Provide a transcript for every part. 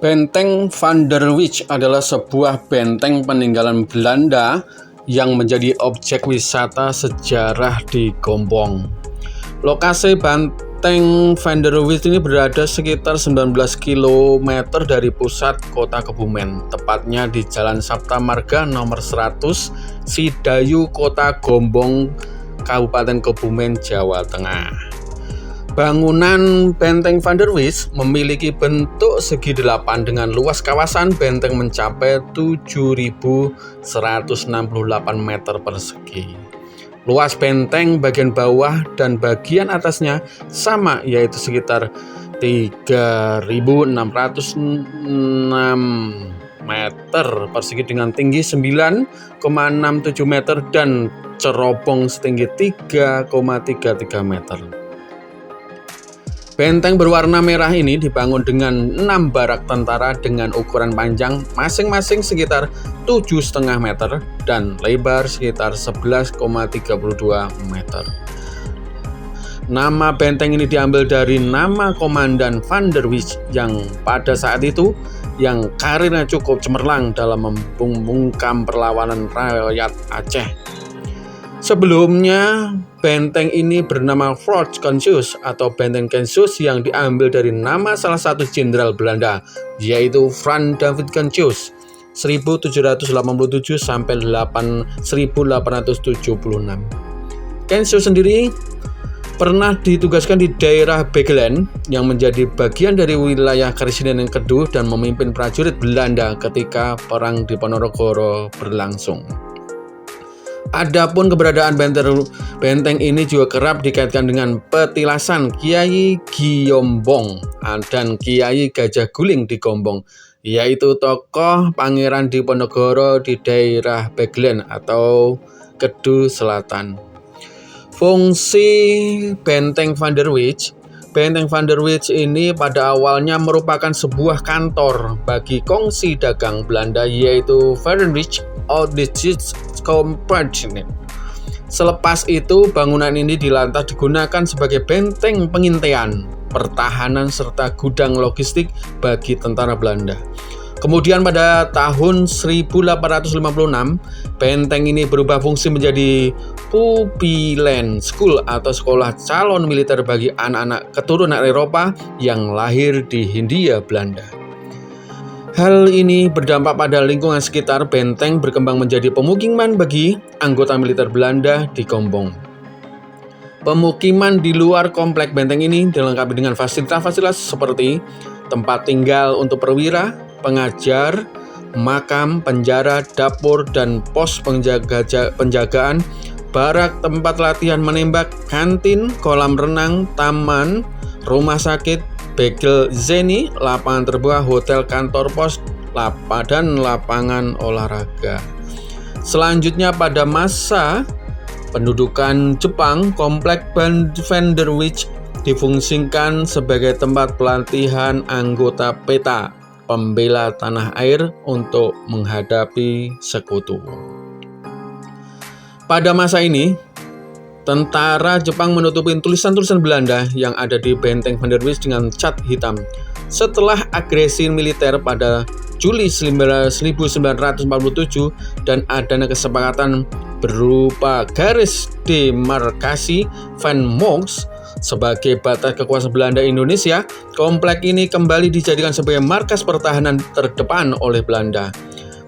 Benteng Van der Wijk adalah sebuah benteng peninggalan Belanda yang menjadi objek wisata sejarah di Gombong. Lokasi Benteng Van der Wijk ini berada sekitar 19 km dari pusat kota Kebumen, tepatnya di Jalan Sapta Marga nomor 100, Sidayu, Kota Gombong, Kabupaten Kebumen, Jawa Tengah. Bangunan Benteng Van der Wijk memiliki bentuk segi 8 dengan luas kawasan benteng mencapai 7.168 meter persegi. Luas benteng bagian bawah dan bagian atasnya sama, yaitu sekitar 3.606 meter persegi dengan tinggi 9,67 meter dan cerobong setinggi 3,33 meter. Benteng berwarna merah ini dibangun dengan 6 barak tentara dengan ukuran panjang masing-masing sekitar 7,5 meter dan lebar sekitar 11,32 meter. Nama benteng ini diambil dari nama Komandan Van der Wijk yang pada saat itu yang karirnya cukup cemerlang dalam membungkam perlawanan rakyat Aceh. Sebelumnya, benteng ini bernama Fort Kencius atau Benteng Kencius yang diambil dari nama salah satu jenderal Belanda, yaitu Frans David Kencius, 1787 sampai 1876. Kencius sendiri pernah ditugaskan di daerah Begelen yang menjadi bagian dari wilayah Keresiden Kedua dan memimpin prajurit Belanda ketika Perang Diponegoro berlangsung. Adapun keberadaan benteng ini juga kerap dikaitkan dengan petilasan Kiai Giombong dan Kiai Gajah Guling di Gombong, yaitu tokoh Pangeran Diponegoro di daerah Beglen atau Kedu Selatan. Fungsi Benteng Van der Wijk. Benteng Van der Wijk ini pada awalnya merupakan sebuah kantor bagi kongsi dagang Belanda, yaitu Verenigd Oud-Duitse Compagnie. Selepas itu, bangunan ini dilantas digunakan sebagai benteng pengintaian, pertahanan, serta gudang logistik bagi tentara Belanda. Kemudian pada tahun 1856, benteng ini berubah fungsi menjadi Pupillen School atau sekolah calon militer bagi anak-anak keturunan Eropa yang lahir di Hindia Belanda. Hal ini berdampak pada lingkungan sekitar benteng berkembang menjadi pemukiman bagi anggota militer Belanda di Gombong. Pemukiman di luar komplek benteng ini dilengkapi dengan fasilitas-fasilitas seperti tempat tinggal untuk perwira, pengajar, makam, penjara, dapur, dan pos penjagaan, barak tempat latihan menembak, kantin, kolam renang, taman, rumah sakit, bagel zeni, lapangan terbuka, hotel, kantor pos, dan lapangan olahraga. Selanjutnya pada masa pendudukan Jepang, komplek Van der Wijk difungsikan sebagai tempat pelatihan anggota PETA, pembela tanah air, untuk menghadapi sekutu. Pada masa ini, tentara Jepang menutupi tulisan-tulisan Belanda yang ada di Benteng Van der Wijk dengan cat hitam. Setelah agresi militer pada Juli 1947 dan adanya kesepakatan berupa garis demarkasi Van Moos sebagai batas kekuasaan Belanda Indonesia, komplek ini kembali dijadikan sebagai markas pertahanan terdepan oleh Belanda.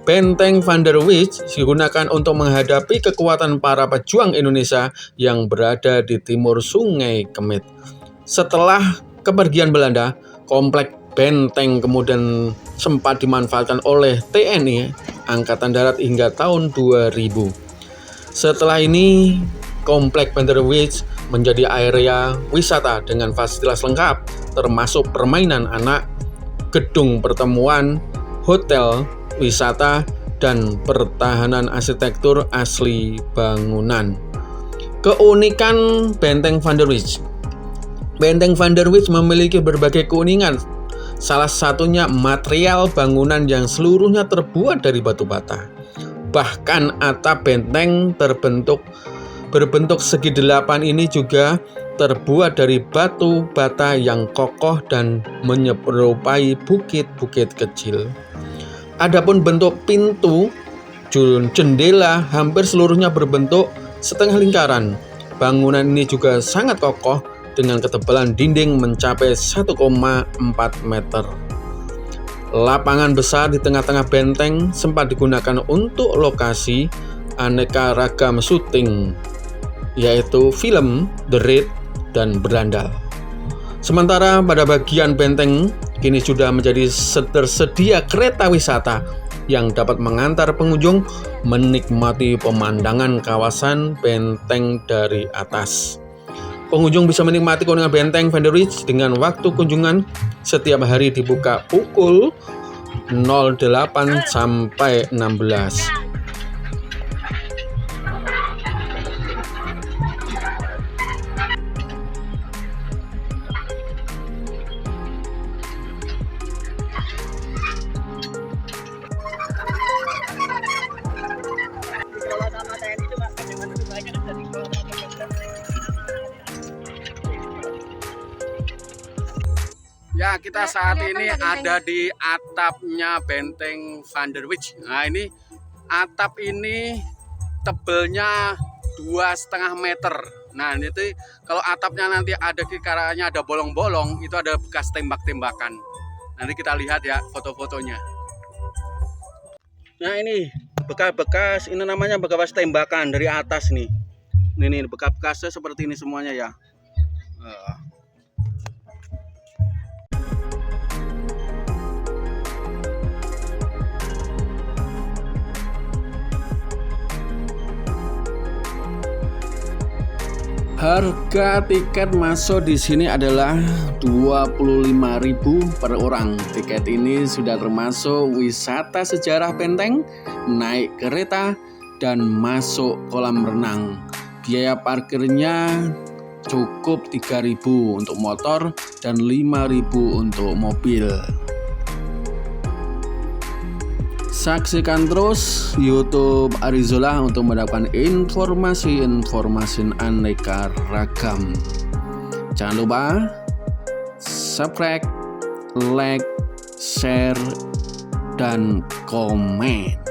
Benteng Van der Wijk digunakan untuk menghadapi kekuatan para pejuang Indonesia yang berada di timur Sungai Kemit. Setelah kepergian Belanda, komplek benteng kemudian sempat dimanfaatkan oleh TNI Angkatan Darat hingga tahun 2000. Setelah ini, komplek Van der Wijk menjadi area wisata dengan fasilitas lengkap, termasuk permainan anak, gedung pertemuan, hotel, wisata, dan pertahanan arsitektur asli bangunan. Keunikan Benteng Van der Wijk. Benteng Van der Wijk memiliki berbagai keunikan. Salah satunya material bangunan yang seluruhnya terbuat dari batu bata. Bahkan atap benteng terbentuk berbentuk segi 8 ini juga terbuat dari batu bata yang kokoh dan menyerupai bukit-bukit kecil. Adapun bentuk pintu jendela hampir seluruhnya berbentuk setengah lingkaran. Bangunan ini juga sangat kokoh dengan ketebalan dinding mencapai 1,4 meter. Lapangan besar di tengah-tengah benteng sempat digunakan untuk lokasi aneka ragam syuting, yaitu film, The Raid, dan berandal. Sementara pada bagian benteng kini sudah menjadi tersedia kereta wisata yang dapat mengantar pengunjung menikmati pemandangan kawasan benteng dari atas. Pengunjung bisa menikmati keunikan benteng Van der Ridge dengan waktu kunjungan setiap hari dibuka pukul 08 sampai 16. Ya, kita saat ini ada di atapnya benteng Van der Ridge. Nah, ini atap ini tebelnya 2,5 meter. Nah, ini tuh kalau atapnya nanti ada kikarannya ada bolong-bolong, itu ada bekas tembak-tembakan. Nanti kita lihat ya foto-fotonya. Nah, ini bekas-bekas, ini namanya bekas tembakan dari atas nih. Ini bekas-bekasnya seperti ini semuanya ya. Harga tiket masuk di sini adalah 25.000 per orang. Tiket ini sudah termasuk wisata sejarah benteng, naik kereta, dan masuk kolam renang. Biaya parkirnya cukup 3.000 untuk motor dan 5.000 untuk mobil. Saksikan terus YouTube Arizola untuk mendapatkan informasi aneka ragam. Jangan lupa subscribe, like, share, dan komen.